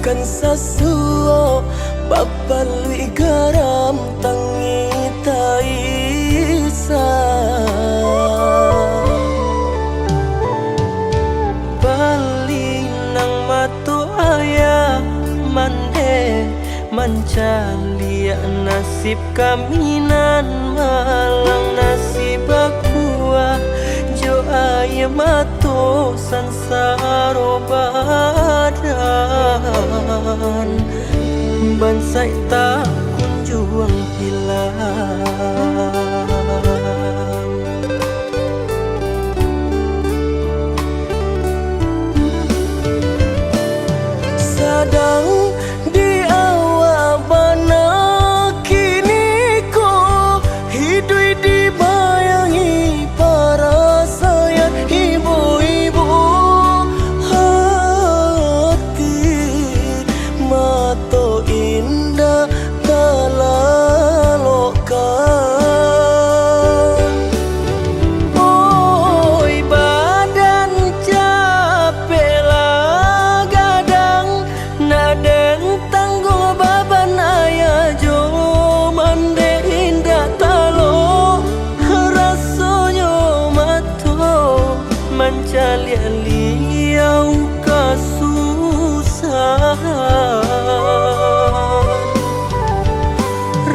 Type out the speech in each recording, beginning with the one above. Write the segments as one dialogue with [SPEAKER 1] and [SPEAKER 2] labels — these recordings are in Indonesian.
[SPEAKER 1] kan sasuo bapalui garam tangi taisa bali nang matu ayah mande mancalia nasib kaminan malang nasib akuah jo ayah matu sansaro badan bansai tak kunjung hilang. Sadang di awal bana kini ko hidui dibayangi para sayang ibu-ibu hati mato indah talalokan. Oi badan capek lah gadang naden tanggung baban ayah jo mande indah talo rasonyo mato mancalia liau kasusahan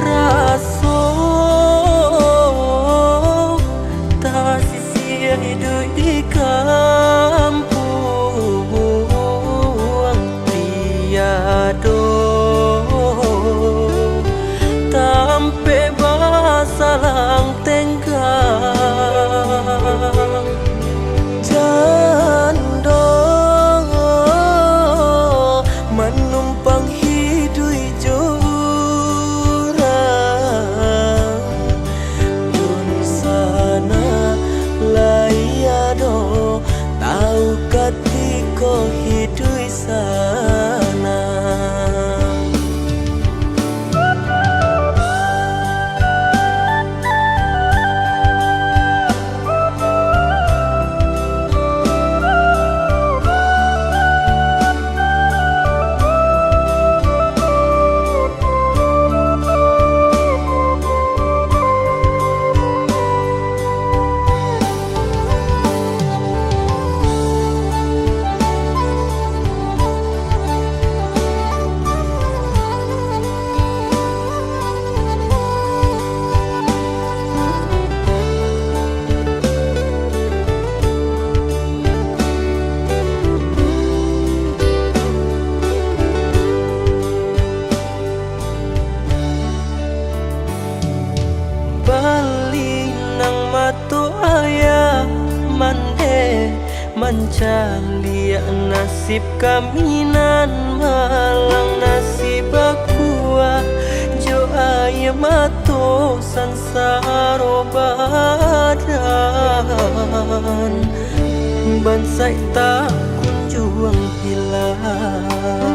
[SPEAKER 1] raso tak sia hidup di kampung tiado tampe basalang tenggang jandong menumpang hidup jurang dun sana layado tahu katiko hidup sana. Bali nang matu ayah mande mancalia nasib kaminan malang nasib akuah jo ayah matu sansaro badan bansai tak kunjung hilang.